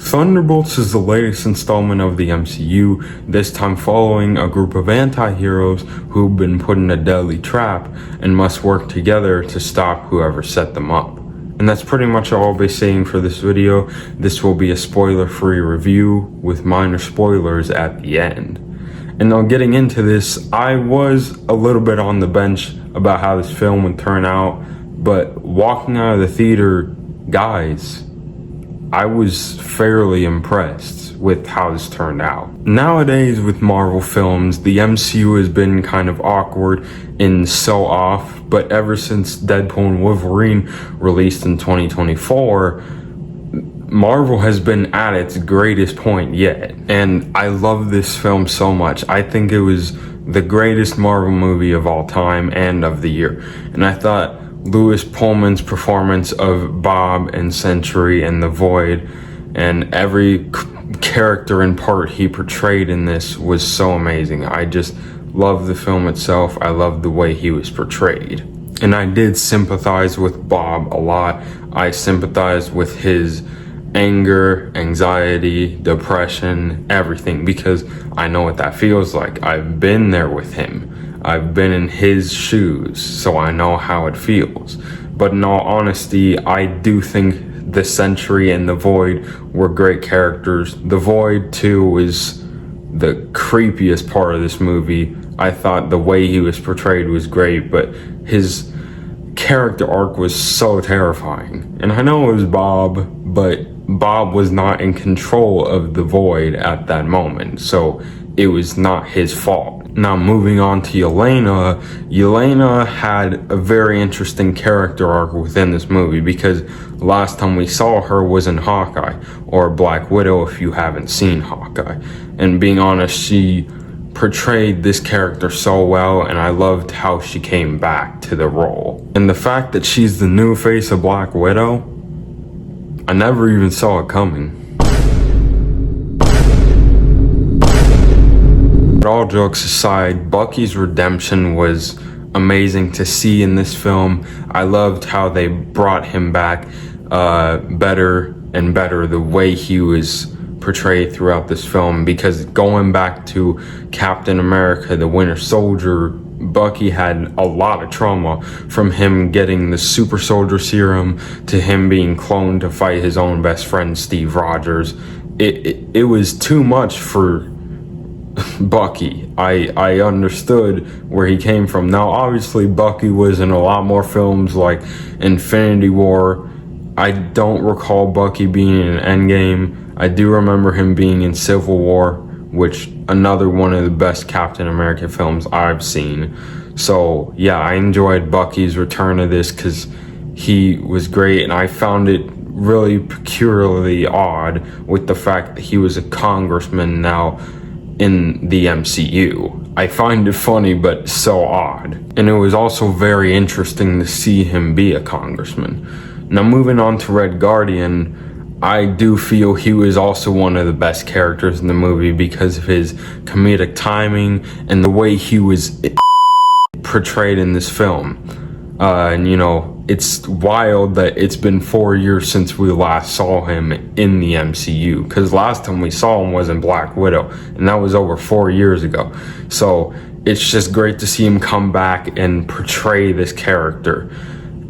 Thunderbolts is the latest installment of the MCU, this time following a group of anti-heroes who've been put in a deadly trap and must work together to stop whoever set them up. And that's pretty much all I'll be saying for this video. This will be a spoiler-free review with minor spoilers at the end. And now getting into this, I was a little bit on the bench about how this film would turn out, but walking out of the theater, guys, I was fairly impressed with how this turned out. Nowadays with Marvel films, the MCU has been kind of awkward and so off, but ever since Deadpool and Wolverine released in 2024, Marvel has been at its greatest point yet. And I love this film so much. I think it was the greatest Marvel movie of all time and of the year. And I thought Pullman's performance of Bob and Sentry and the Void and every character and part he portrayed in this was so amazing. I just love the film itself. I love the way he was portrayed. And I did sympathize with Bob a lot. I sympathized with his anger, anxiety, depression, everything, because I know what that feels like. I've been there with him. I've been in his shoes, so I know how it feels. But in all honesty, I do think the Sentry and the Void were great characters. The Void, too, is the creepiest part of this movie. I thought the way he was portrayed was great, but his character arc was so terrifying. And I know it was Bob, but Bob was not in control of the Void at that moment, so it was not his fault. Now moving on to Yelena. Yelena had a very interesting character arc within this movie, because last time we saw her was in Hawkeye, or Black Widow if you haven't seen Hawkeye. And being honest, she portrayed this character so well, and I loved how she came back to the role. And the fact that she's the new face of Black Widow, I never even saw it coming. But all jokes aside, Bucky's redemption was amazing to see in this film. I loved how they brought him back better and better, the way he was portrayed throughout this film, because going back to Captain America, the Winter Soldier, Bucky had a lot of trauma, from him getting the super soldier serum to him being cloned to fight his own best friend Steve Rogers. It was too much for Bucky. I understood where he came from. Now obviously Bucky was in a lot more films like Infinity War. I don't recall Bucky being in Endgame. I do remember him being in Civil War, which another one of the best Captain America films I've seen. So yeah, I enjoyed Bucky's return to this because he was great, and I found it really peculiarly odd with the fact that he was a congressman now in the MCU. I find it funny, but so odd. And it was also very interesting to see him be a congressman. Now moving on to Red Guardian, I do feel he was also one of the best characters in the movie because of his comedic timing and the way he was portrayed in this film. And you know, it's wild that it's been 4 years since we last saw him in the MCU, because last time we saw him was in Black Widow, and that was over 4 years ago. So it's just great to see him come back and portray this character.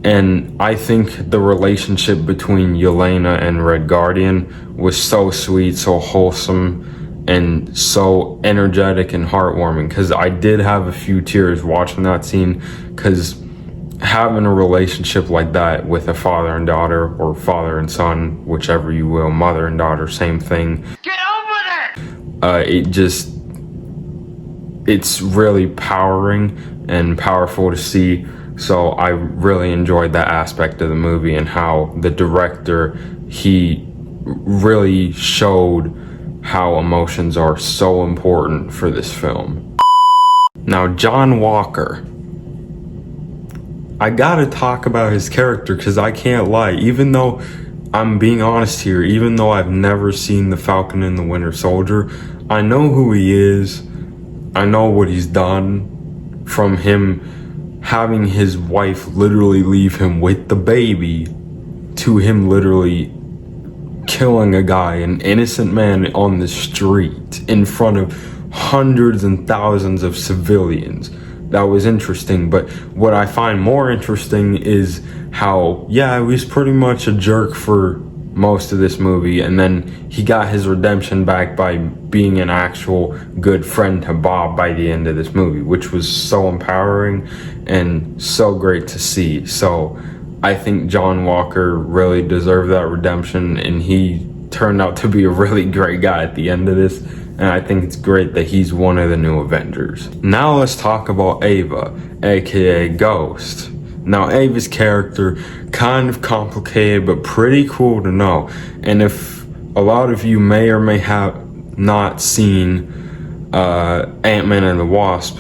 And I think the relationship between Yelena and Red Guardian was so sweet, so wholesome, and so energetic and heartwarming, because I did have a few tears watching that scene, because having a relationship like that with a father and daughter, or father and son, whichever you will, mother and daughter, same thing. Get over it! It's really powering and powerful to see. So I really enjoyed that aspect of the movie, and how the director, he really showed how emotions are so important for this film. Now, John Walker. I gotta talk about his character, because I can't lie. Even though, I'm being honest here, even though I've never seen The Falcon and the Winter Soldier, I know who he is. I know what he's done, from him having his wife literally leave him with the baby, to him literally killing a guy, an innocent man on the street in front of hundreds and thousands of civilians. That was interesting, but what I find more interesting is how, yeah, he was pretty much a jerk for most of this movie, and then he got his redemption back by being an actual good friend to Bob by the end of this movie, which was so empowering and so great to see. So I think John Walker really deserved that redemption, and he turned out to be a really great guy at the end of this, and I think it's great that he's one of the new Avengers. Now let's talk about Ava, aka Ghost. Now, Ava's character, kind of complicated, but pretty cool to know. And if a lot of you may or may have not seen Ant-Man and the Wasp,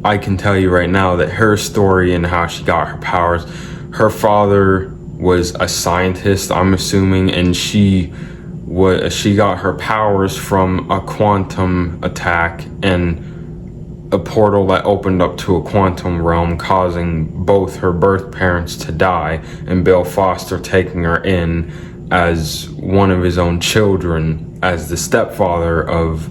I can tell you right now that her story and how she got her powers, her father was a scientist, I'm assuming, and she got her powers from a quantum attack and a portal that opened up to a quantum realm, causing both her birth parents to die, and Bill Foster taking her in as one of his own children, as the stepfather of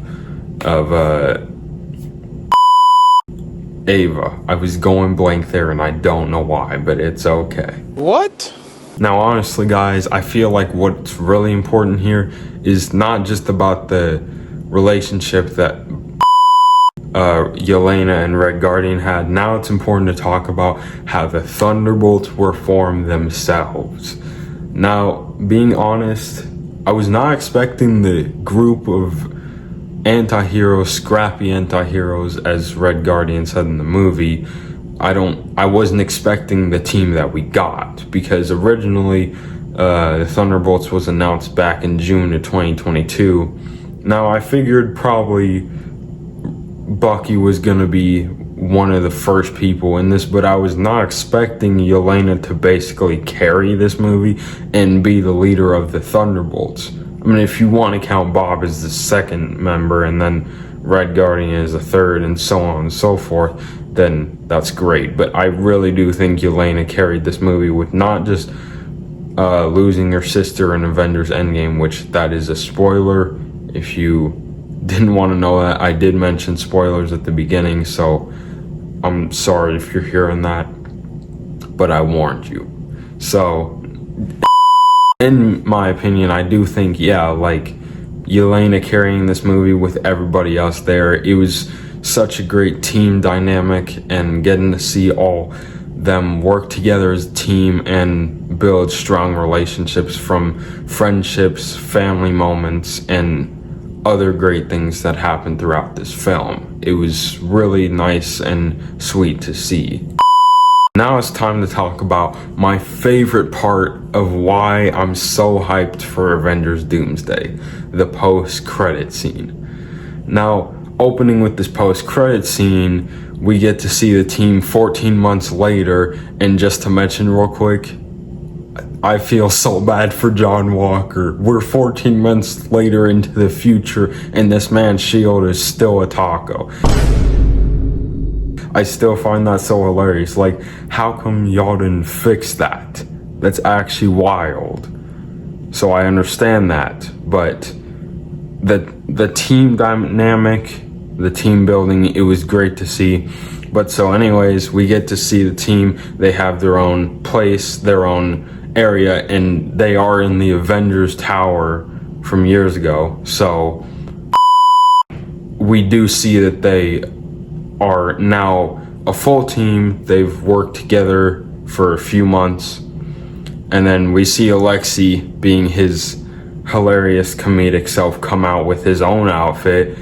Ava. I was going blank there and I don't know why, but it's okay. What? Now, honestly, guys, I feel like what's really important here is not just about the relationship that Yelena and Red Guardian had. Now it's important to talk about how the Thunderbolts were formed themselves. Now, being honest, I was not expecting the group of anti-heroes, scrappy anti-heroes, as Red Guardian said in the movie. I wasn't expecting the team that we got, because originally the Thunderbolts was announced back in June of 2022. Now I figured probably Bucky was gonna be one of the first people in this, but I was not expecting Yelena to basically carry this movie and be the leader of the Thunderbolts. I mean, if you want to count Bob as the second member and then Red Guardian as the third and so on and so forth, then that's great. But I really do think Yelena carried this movie with not just losing her sister in Avengers Endgame, which that is a spoiler. If you didn't want to know that, I did mention spoilers at the beginning, so I'm sorry if you're hearing that, but I warned you. So, in my opinion, I do think, yeah, like, Yelena carrying this movie with everybody else there, it was such a great team dynamic, and getting to see all them work together as a team and build strong relationships, from friendships, family moments, and other great things that happened throughout this film. It was really nice and sweet to see. Now it's time to talk about my favorite part of why I'm so hyped for Avengers Doomsday, the post-credit scene. Now, opening with this post-credit scene, we get to see the team 14 months later, and just to mention real quick, I feel so bad for John Walker. We're 14 months later into the future, and this man's shield is still a taco. I still find that so hilarious. Like, how come y'all didn't fix that? That's actually wild. So I understand that, but the team dynamic, the team building, it was great to see. But so anyways, we get to see the team. They have their own place, their own area, and they are in the Avengers Tower from years ago. So we do see that they are now a full team. They've worked together for a few months, and then we see Alexei, being his hilarious comedic self, come out with his own outfit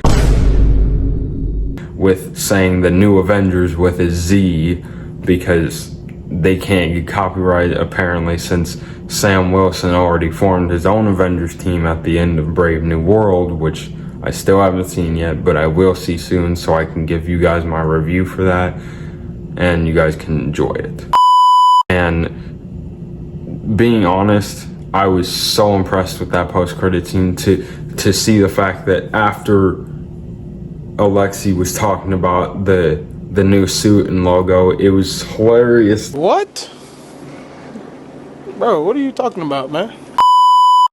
with saying the new Avengers with a Z, because they can't get copyright apparently, since Sam Wilson already formed his own Avengers team at the end of Brave New World, which I still haven't seen yet, but I will see soon, so I can give you guys my review for that, and you guys can enjoy it. And being honest, I was so impressed with that post-credit scene to see the fact that after Alexei was talking about the new suit and logo, it was hilarious. What? Bro, what are you talking about, man?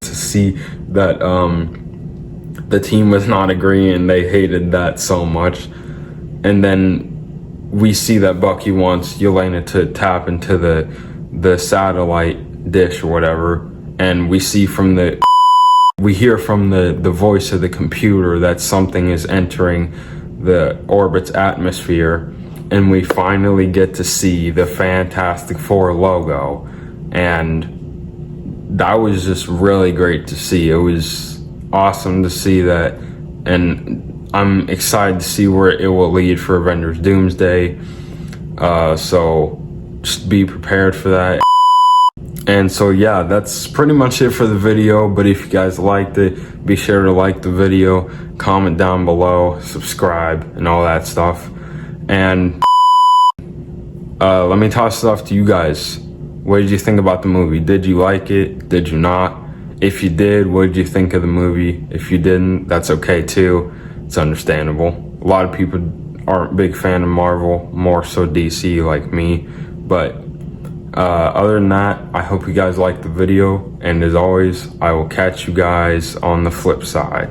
To see that the team was not agreeing. They hated that so much. And then we see that Bucky wants Yelena to tap into the satellite dish or whatever, and we hear from the voice of the computer that something is entering the orbit's atmosphere, and we finally get to see the Fantastic Four logo, and that was just really great to see. It was awesome to see that, and I'm excited to see where it will lead for Avengers Doomsday. So just be prepared for that. And so yeah, that's pretty much it for the video. But if you guys liked it, be sure to like the video, comment down below, subscribe, and all that stuff. And let me toss it off to you guys. What did you think about the movie? Did you like it? Did you not? If you did, what did you think of the movie? If you didn't, that's okay too. It's understandable. A lot of people aren't a big fan of Marvel, more so DC like me. But other than that, I hope you guys liked the video. And as always, I will catch you guys on the flip side.